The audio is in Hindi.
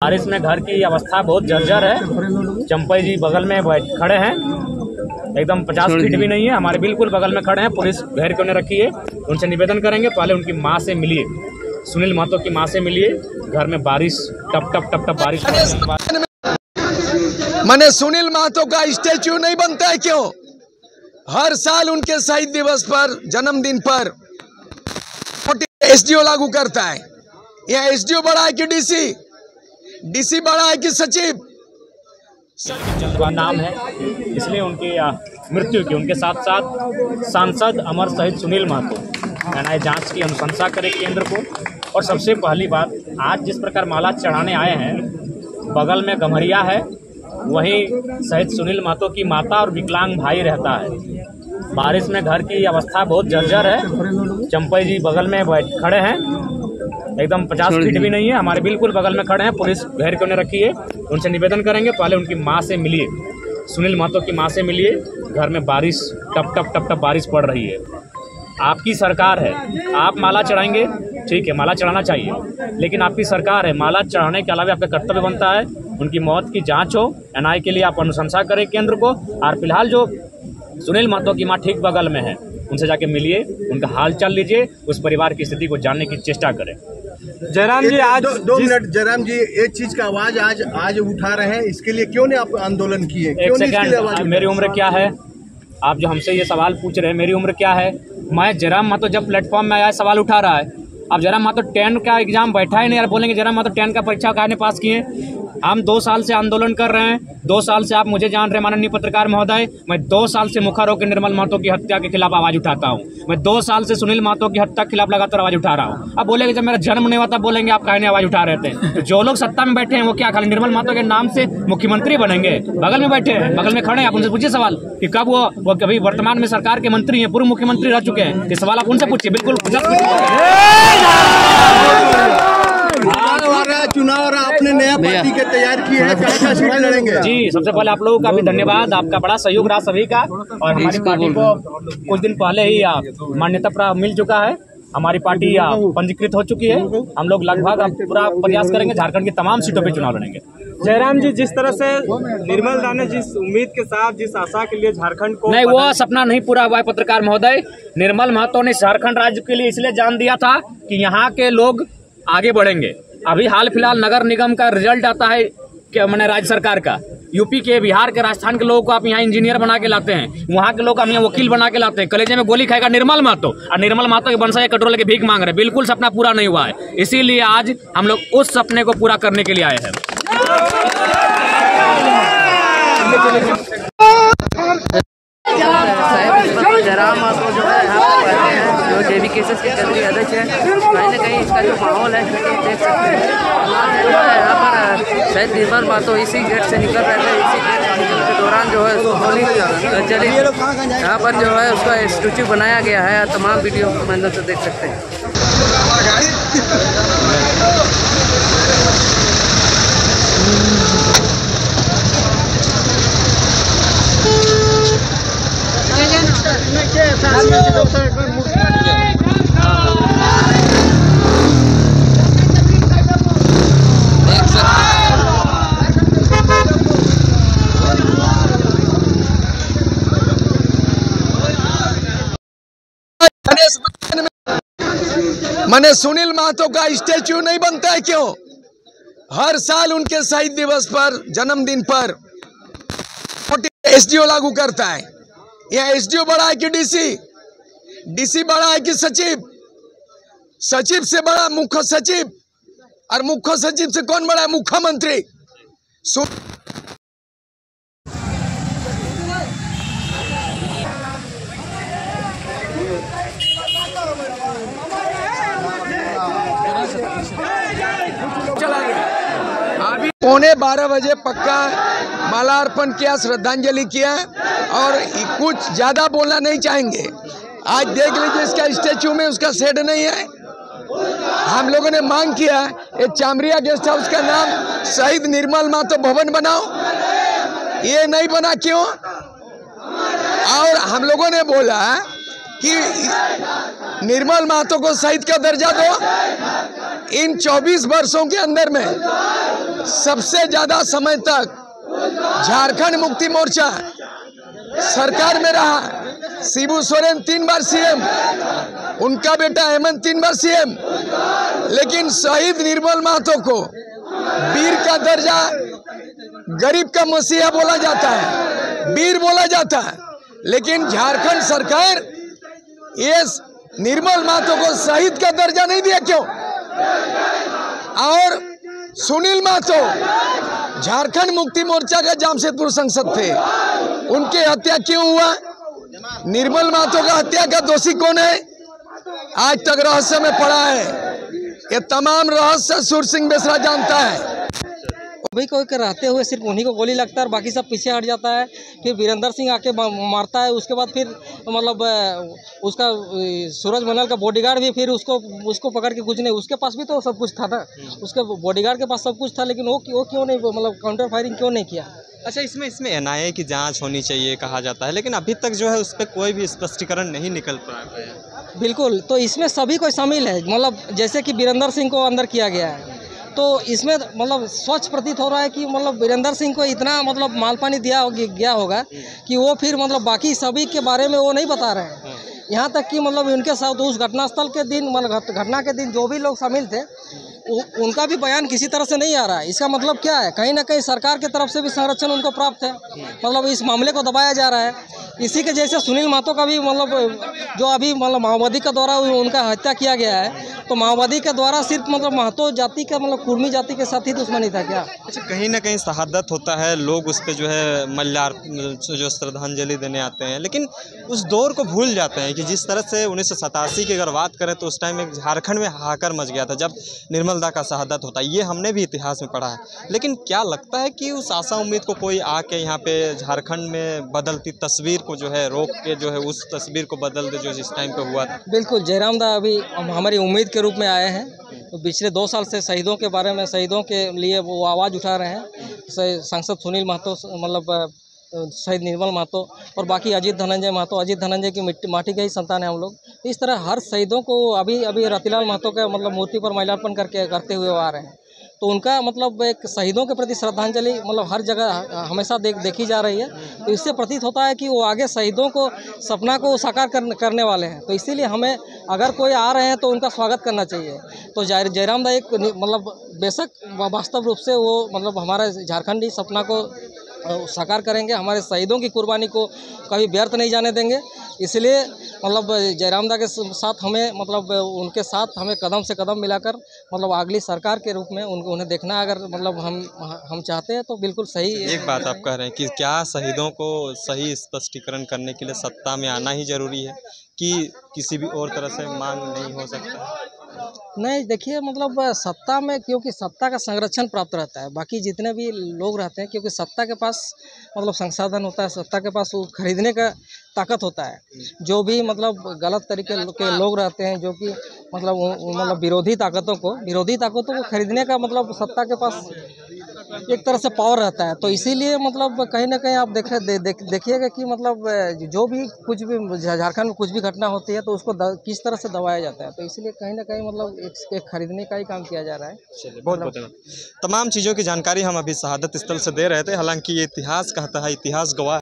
बारिश में घर की अवस्था बहुत जर्जर है। चंपई जी बगल में खड़े हैं, एकदम 50 फीट भी नहीं है, हमारे बिल्कुल बगल में खड़े हैं। पुलिस घेर के उन्हें रखी है। उनसे निवेदन करेंगे पहले उनकी माँ से मिलिए, सुनील महतो की माँ से मिलिए। घर में बारिश टप टप टप टप बारिश। मैंने सुनील महतो का स्टैच्यू नहीं बनता है क्यों? हर साल उनके शहीद दिवस पर, जन्मदिन पर एसडीओ लागू करता है। यहाँ एसडीओ बड़ा है कि डीसी बड़ा है कि सचिव? नाम है इसलिए उनकी मृत्यु की, उनके साथ साथ सांसद अमर शहीद सुनील महतो एनआईए जांच की अनुशंसा करे केंद्र को। और सबसे पहली बात, आज जिस प्रकार माला चढ़ाने आए हैं, बगल में गम्हरिया है, वहीं शहीद सुनील महतो की माता और विकलांग भाई रहता है। बारिश में घर की अवस्था बहुत जर्जर है। चंपई जी बगल में खड़े हैं, एकदम 50 फीट भी नहीं है, हमारे बिल्कुल बगल में खड़े हैं। पुलिस घेर के उन्हें रखी है। उनसे निवेदन करेंगे पहले उनकी माँ से मिलिए, सुनील महतो की माँ से मिलिए। घर में बारिश टप टप टप टप बारिश पड़ रही है। आपकी सरकार है, आप माला चढ़ाएंगे, ठीक है, माला चढ़ाना चाहिए, लेकिन आपकी सरकार है, माला चढ़ाने के अलावा आपका कर्तव्य बनता है उनकी मौत की जांच हो। एनआईए के लिए आप अनुशंसा करें केंद्र को। और फिलहाल जो सुनील महतो की माँ ठीक बगल में है, उनसे जाके मिलिए, उनका हाल चाल लीजिए, उस परिवार की स्थिति को जानने की चेष्टा करें। जयराम जी, आज दो मिनट जयराम जी, एक चीज का आवाज आज उठा रहे हैं, इसके लिए क्यों नहीं आप आंदोलन किए? एक सेकंड, मेरी उम्र क्या है? आप जो हमसे ये सवाल पूछ रहे हैं, मेरी उम्र क्या है? मैं जयराम महतो जब प्लेटफॉर्म में आया सवाल उठा रहा है। अब जयराम महतो 10 का एग्जाम बैठा ही नहीं, यार बोलेंगे जयराम महतो 10 का परीक्षा काहे पास किए? हम 2 साल से आंदोलन कर रहे हैं। 2 साल से आप मुझे जान रहे माननीय पत्रकार महोदय, मैं 2 साल से मुखर होकर निर्मल महतो की हत्या के खिलाफ आवाज उठाता हूं। मैं 2 साल से सुनील महतो की हत्या के खिलाफ लगातार आवाज उठा रहा हूं। अब बोलेंगे जब मेरा जन्म नहीं हुआ तब बोलेंगे आप काहे नहीं आवाज उठा रहे थे? तो जो लोग सत्ता में बैठे हैं वो क्या खाली निर्मल महतो के नाम से मुख्यमंत्री बनेंगे? बगल में बैठे हैं, बगल में खड़े हैं, आप उनसे पूछिए सवाल कि कब वो कभी वर्तमान में सरकार के मंत्री हैं, पूर्व मुख्यमंत्री रह चुके हैं। ये सवाल आप उनसे पूछिए। बिल्कुल चुनाव और आपने नया पार्टी के तैयार की है, कैसा सीट लड़ेंगे? जी, सबसे पहले आप लोगों का भी धन्यवाद, आपका बड़ा सहयोग रहा सभी का। और हमारी पार्टी को कुछ दिन पहले ही मान्यता मिल चुका है, हमारी पार्टी पंजीकृत हो चुकी है। हम लोग लगभग पूरा प्रयास करेंगे, झारखंड की तमाम सीटों पे चुनाव लड़ेंगे। जयराम जी, जिस तरह से निर्मल दा ने जिस उम्मीद के साथ, जिस आशा के लिए झारखंड को नहीं, वो सपना नहीं पूरा हुआ है पत्रकार महोदय। निर्मल महतो ने झारखंड राज्य के लिए इसलिए जान दिया था कि यहाँ के लोग आगे बढ़ेंगे। अभी हाल फिलहाल नगर निगम का रिजल्ट आता है, क्या मैंने राज्य सरकार का, यूपी के, बिहार के, राजस्थान के लोगों को आप यहाँ इंजीनियर बना के लाते हैं, वहाँ के लोग आप यहाँ वकील बना के लाते हैं। कलेजे में गोली खाएगा निर्मल महतो, और निर्मल महतो के वंशज एक कटोरे के भीख मांग रहे हैं। बिल्कुल सपना पूरा नहीं हुआ है, इसीलिए आज हम लोग उस सपने को पूरा करने के लिए आए हैं। जयराम महतो जो है यहाँ पर बैठे हैं, जो जेबी केसेस के केंद्रीय अध्यक्ष है। कहीं ना कहीं इसका जो माहौल है देख सकते हैं। जो है यहाँ पर शायद निर्मल महतो इसी गेट से निकल रहे थे, इसी गेट के दौरान जो है उसको गोली चली। यहाँ पर जो है उसका स्टैच्यू बनाया गया है, तमाम वीडियो के माध्यम से देख सकते हैं। मैंने सुनील महतो का स्टैच्यू नहीं बनता है क्यों? हर साल उनके शहीद दिवस पर, जन्मदिन पर एसडीओ लागू करता है। यहाँ एसडीओ बड़ा है कि डीसी बड़ा है कि सचिव? सचिव से बड़ा मुख्य सचिव, और मुख्य सचिव से कौन बड़ा है? मुख्यमंत्री। अभी 11:15 बजे पक्का मालार्पण किया, श्रद्धांजलि किया, और कुछ ज्यादा बोलना नहीं चाहेंगे। आज देख लीजिए, इसका स्टैच्यू में उसका शेड नहीं है। हम लोगों ने मांग किया ये चामरिया गेस्ट हाउस का नाम शहीद निर्मल महतो भवन बनाओ, ये नहीं बना क्यों? और हम लोगों ने बोला कि निर्मल महतो को शहीद का दर्जा दो। इन 24 वर्षों के अंदर में सबसे ज्यादा समय तक झारखंड मुक्ति मोर्चा सरकार में रहा। शिबू सोरेन 3 बार सीएम, उनका बेटा हेमंत 3 बार सीएम, लेकिन शहीद निर्मल महतो को वीर का दर्जा, गरीब का मसीहा बोला जाता है, वीर बोला जाता है, लेकिन झारखंड सरकार ये निर्मल महतो को शहीद का दर्जा नहीं दिया। क्यों? और सुनील महतो झारखंड मुक्ति मोर्चा का जामशेदपुर सांसद थे, उनकी हत्या क्यों हुआ? निर्मल महतो का हत्या का दोषी कौन है? आज तक रहस्य में पड़ा है। ये तमाम रहस्य सूर सिंह बेसरा जानता है। अभी कोई रहते हुए सिर्फ उन्हीं को गोली लगता है और बाकी सब पीछे हट जाता है। फिर वीरेंद्र सिंह आके मारता है, उसके बाद फिर मतलब उसका सूरज मनल का बॉडीगार्ड भी फिर उसको पकड़ के कुछ नहीं, उसके पास भी तो सब कुछ था ना, उसके बॉडीगार्ड के पास सब कुछ था, लेकिन वो क्यों नहीं मतलब काउंटर फायरिंग क्यों नहीं किया? अच्छा, इसमें एनआईए की जांच होनी चाहिए कहा जाता है, लेकिन अभी तक जो है उस पर कोई भी स्पष्टीकरण नहीं निकल पाया है। बिल्कुल, तो इसमें सभी कोई शामिल है। मतलब जैसे कि वीरेंद्र सिंह को अंदर किया गया है, तो इसमें मतलब स्वच्छ प्रतीत हो रहा है कि मतलब वीरेंद्र सिंह को इतना मतलब माल पानी गया होगा कि वो फिर मतलब बाकी सभी के बारे में वो नहीं बता रहे हैं। यहाँ तक कि मतलब उनके साथ उस घटनास्थल के दिन, मतलब घटना के दिन जो भी लोग शामिल थे, उनका भी बयान किसी तरह से नहीं आ रहा है। इसका मतलब क्या है? कहीं ना कहीं सरकार की तरफ से भी संरक्षण उनको प्राप्त है, मतलब इस मामले को दबाया जा रहा है। इसी के जैसे सुनील महतो का भी मतलब जो अभी मतलब माओवादी के द्वारा उनका हत्या किया गया है, तो माओवादी के द्वारा सिर्फ मतलब महतो जाति का मतलब कुर्मी जाति के साथ ही दुश्मनी था क्या? अच्छा, कहीं ना कहीं शहादत होता है, लोग उस पर जो है जो श्रद्धांजलि देने आते हैं, लेकिन उस दौर को भूल जाते हैं कि जिस तरह से 1987 की अगर बात करें तो उस टाइम एक झारखंड में हाहाकार मच गया था जब निर्मल दा का शहादत होता है। ये हमने भी इतिहास में पढ़ा है, लेकिन क्या लगता है कि उस आशा उम्मीद को कोई आके यहाँ पे झारखंड में बदलती तस्वीर को जो है रोक के जो है उस तस्वीर को बदल दे जो जिस टाइम पे हुआ था? बिल्कुल, जयराम दा अभी हमारी उम्मीद के रूप में आए हैं। तो पिछले 2 साल से शहीदों के बारे में, शहीदों के लिए वो आवाज़ उठा रहे हैं। सांसद सुनील महतो, मतलब शहीद निर्मल महतो और बाकी अजीत धनंजय महतो, अजीत धनंजय की माटी के ही संतान है हम लोग। इस तरह हर शहीदों को अभी रतिलाल महतो के मतलब मूर्ति पर माल्यार्पण करते हुए आ रहे हैं। तो उनका मतलब एक शहीदों के प्रति श्रद्धांजलि मतलब हर जगह हमेशा देखी जा रही है। तो इससे प्रतीत होता है कि वो आगे शहीदों को सपना को साकार करने वाले हैं। तो इसीलिए हमें अगर कोई आ रहे हैं तो उनका स्वागत करना चाहिए। तो जयराम दा एक मतलब बेशक वास्तव रूप से वो मतलब हमारे झारखंडी सपना को साकार करेंगे, हमारे शहीदों की कुर्बानी को कभी व्यर्थ नहीं जाने देंगे। इसलिए मतलब जयराम दा के साथ हमें मतलब उनके साथ हमें कदम से कदम मिलाकर मतलब अगली सरकार के रूप में उन्हें देखना अगर मतलब हम चाहते हैं तो बिल्कुल सही। एक बात आप कह रहे हैं कि क्या शहीदों को सही स्पष्टीकरण करने के लिए सत्ता में आना ही जरूरी है कि किसी भी और तरह से मांग नहीं हो सकता? नहीं, देखिए मतलब सत्ता में, क्योंकि सत्ता का संरक्षण प्राप्त रहता है, बाकी जितने भी लोग रहते हैं, क्योंकि सत्ता के पास मतलब संसाधन होता है, सत्ता के पास वो खरीदने का ताकत होता है। जो भी मतलब गलत तरीके के लोग रहते हैं, जो कि मतलब विरोधी ताकतों को खरीदने का मतलब सत्ता के पास एक तरह से पावर रहता है। तो इसीलिए मतलब कहीं ना कहीं आप देखिएगा कि मतलब जो भी कुछ भी झारखंड में कुछ भी घटना होती है तो उसको किस तरह से दबाया जाता है। तो इसलिए कहीं ना कहीं मतलब एक खरीदने का ही काम किया जा रहा है। बहुत बहुत तमाम चीज़ों की जानकारी हम अभी शहादत स्थल से दे रहे थे। हालांकि ये इतिहास कहता है, इतिहास गवाह